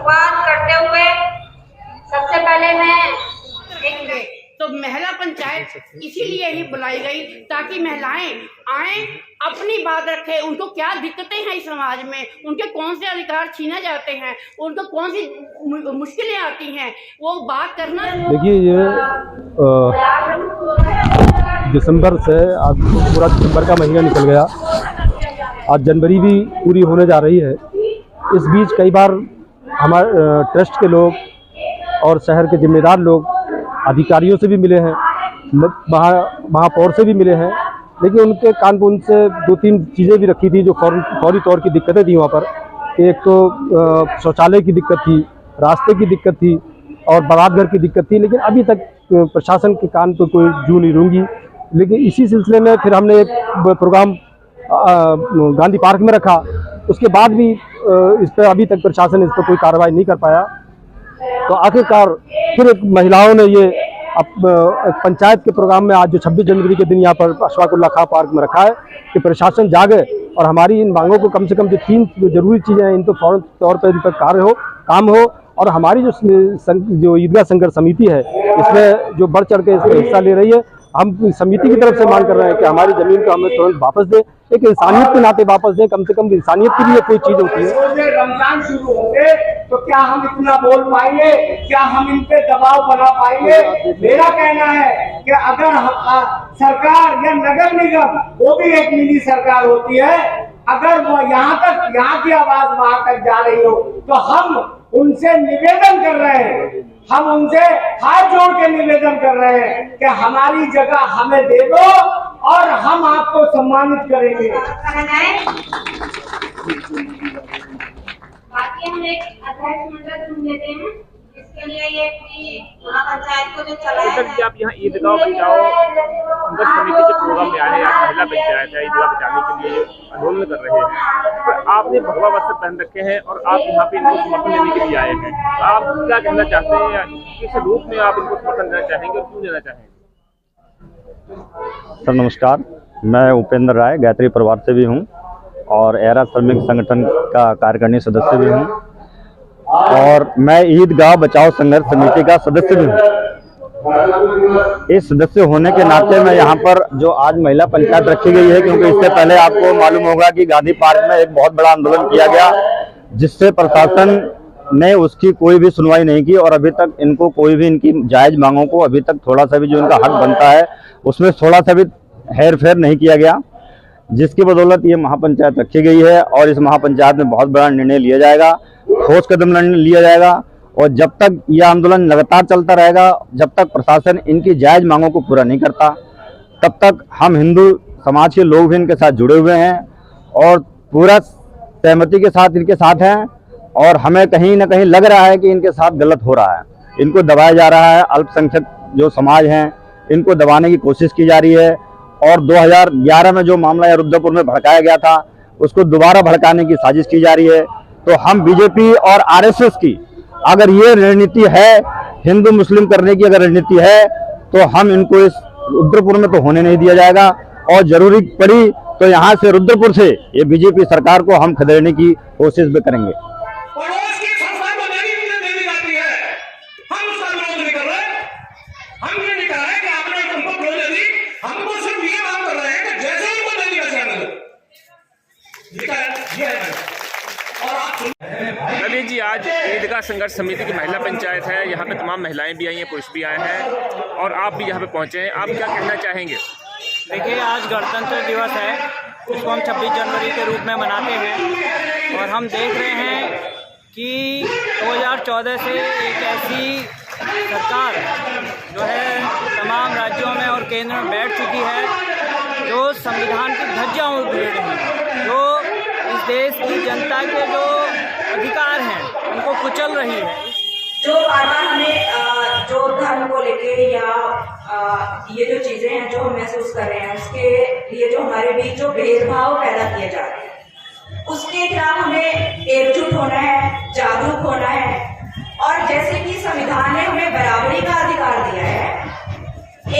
शुरुआत करते हुए सबसे पहले मैं तो महिला पंचायत इसीलिए ही बुलाई गई ताकि महिलाएं आए, अपनी बात रखें, उनको क्या दिक्कतें हैं इस समाज में, उनके कौन से अधिकार छीने जाते हैं, उनको कौन सी मुश्किलें आती हैं, वो बात करना। देखिए, ये दिसंबर से आज पूरा दिसंबर का महीना निकल गया, आज जनवरी भी पूरी होने जा रही है। इस बीच कई बार हमारे ट्रस्ट के लोग और शहर के जिम्मेदार लोग अधिकारियों से भी मिले हैं, महापौर से भी मिले हैं, लेकिन उनके कान पर उनसे 2-3 चीज़ें भी रखी थी जो फौरी तौर की दिक्कतें थी वहाँ पर। एक तो शौचालय की दिक्कत थी, रास्ते की दिक्कत थी और बारात घर की दिक्कत थी, लेकिन अभी तक प्रशासन के कान पर कोई जू नहीं रूंगी। लेकिन इसी सिलसिले में फिर हमने एक प्रोग्राम गांधी पार्क में रखा, उसके बाद भी इस पर अभी तक प्रशासन इस पर कोई कार्रवाई नहीं कर पाया। तो आखिरकार फिर एक महिलाओं ने ये पंचायत के प्रोग्राम में आज जो 26 जनवरी के दिन यहाँ पर अशफाकुल्लाह खां पार्क में रखा है कि प्रशासन जागे और हमारी इन मांगों को कम से कम जो 3 जरूरी चीज़ें हैं इन पर फौरन तौर पर इन पर काम हो। और हमारी जो ईदगाह संघर्ष समिति है इसमें जो बढ़ चढ़ के इसमें हिस्सा ले रही है, हम समिति की तरफ से मांग कर रहे हैं कि हमारी ज़मीन को हमें तुरंत वापस दे, एक इंसानियत के नाते वापस दें। कम से कम इंसानियत की भी कोई चीज़ होती है। रमजान शुरू होंगे तो क्या हम इतना बोल पाएंगे, क्या हम इन पे दबाव बना पाएंगे? मेरा कहना है कि अगर सरकार या नगर निगम, वो भी एक मिनी सरकार होती है, अगर वो यहाँ की आवाज वहां तक जा रही हो तो हम उनसे निवेदन कर रहे हैं, हम उनसे हाथ जोड़ के निवेदन कर रहे हैं कि हमारी जगह हमें दे दो और हम आपको सम्मानित करेंगे। बाकी हम एक अध्यक्ष मंडल चुन लेते हैं, इसके लिए ये पंचायत को जो चलाया है। आप यहाँ ईदगाह बचाओ संघर्ष समिति के प्रोग्राम में आए हैं, आप महिला पंचायत है, ईदगाह बचाने के लिए आंदोलन कर रहे हैं, तो आपने भगवा वस्त्र पहन रखे हैं और आप यहाँ पे इनको समर्थन देने के लिए आए हैं। तो आप क्या कहना चाहते हैं, किस रूप में आप इनको समर्थन देना चाहेंगे और क्यों देना चाहेंगे? सर नमस्कार, मैं उपेंद्र राय गायत्री परिवार से भी हूँ और एरा श्रमिक संगठन का कार्यकारिणी सदस्य भी हूँ और मैं ईदगाह बचाओ संघर्ष समिति का सदस्य भी हूँ। इस सदस्य होने के नाते मैं यहाँ पर जो आज महिला पंचायत रखी गई है, क्योंकि इससे पहले आपको मालूम होगा कि गांधी पार्क में एक बहुत बड़ा आंदोलन किया गया जिससे प्रशासन ने उसकी कोई भी सुनवाई नहीं की और अभी तक इनको कोई भी इनकी जायज मांगों को अभी तक थोड़ा सा भी जो इनका हक बनता है उसमें थोड़ा सा भी हेर फेर नहीं किया गया, जिसकी बदौलत ये महापंचायत रखी गई है और इस महापंचायत में बहुत बड़ा निर्णय लिया जाएगा, ठोस कदम लिया जाएगा। और जब तक यह आंदोलन लगातार चलता रहेगा, जब तक प्रशासन इनकी जायज मांगों को पूरा नहीं करता, तब तक हम हिंदू समाज के लोग भी इनके साथ जुड़े हुए हैं और पूरा सहमति के साथ इनके साथ हैं और हमें कहीं ना कहीं लग रहा है कि इनके साथ गलत हो रहा है, इनको दबाया जा रहा है। अल्पसंख्यक जो समाज हैं इनको दबाने की कोशिश की जा रही है और 2011 में जो मामला रुद्रपुर में भड़काया गया था उसको दोबारा भड़काने की साजिश की जा रही है। तो हम बीजेपी और आरएसएस की अगर ये रणनीति है, हिंदू मुस्लिम करने की अगर रणनीति है, तो हम इनको इस रुद्रपुर में तो होने नहीं दिया जाएगा और जरूरी पड़ी तो यहाँ से रुद्रपुर से ये बीजेपी सरकार को हम खदेड़ने की कोशिश भी करेंगे। रवि जी, आज ईदगाह संघर्ष समिति की महिला पंचायत है, यहाँ पे तमाम महिलाएं भी आई हैं, पुरुष भी आए हैं और आप भी यहाँ पे पहुँचे हैं, आप क्या कहना चाहेंगे? देखिए, आज गणतंत्र दिवस है, इसको हम 26 जनवरी के रूप में मनाते हैं और हम देख रहे हैं कि 2014 से एक ऐसी सरकार जो है तमाम राज्यों में और केंद्र में बैठ चुकी है जो संविधान की धज्जियां उड़ेड़ रही है, जो इस देश की जनता के जो अधिकार हैं उनको कुचल रही है। जो बार हमें जो धर्म को लेके या ये जो चीजें हैं जो हम महसूस कर रहे हैं उसके लिए जो हमारे बीच जो भेदभाव पैदा किए जा रहे हैं उसके खिलाफ हमें एकजुट होना है, जागरूक होना है। और जैसे कि संविधान ने हमें बराबरी का अधिकार दिया है,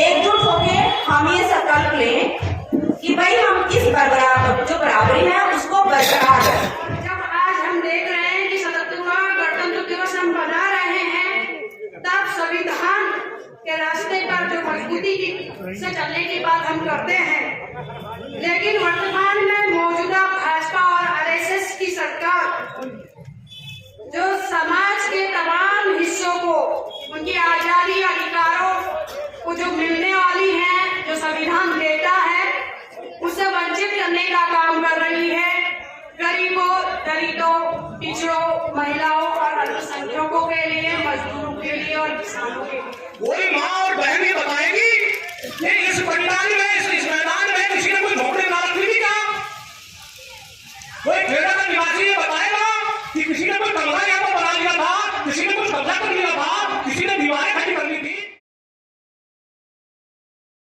एकजुट होके हम ये संकल्प लें कि भाई हम इस जो बराबरी है उसको बरकरार रखें। जब आज हम देख रहे हैं कि 77वां गणतंत्र दिवस मजबूती से चलने की बात हम करते हैं, लेकिन वर्तमान में मौजूदा भाजपा और आरएसएस की सरकार जो समाज के तमाम हिस्सों को उनकी आजादी अधिकारों को जो मिलने वाली है, जो संविधान देता है, उससे वंचित करने का काम कर रही है। गरीबों, दलितों, पिछड़ों, महिलाओं और अल्पसंख्यकों के लिए, मजदूरों के लिए और किसानों के लिए। कोई माँ और बहनें बताएगी कि इस पंडाल में, इस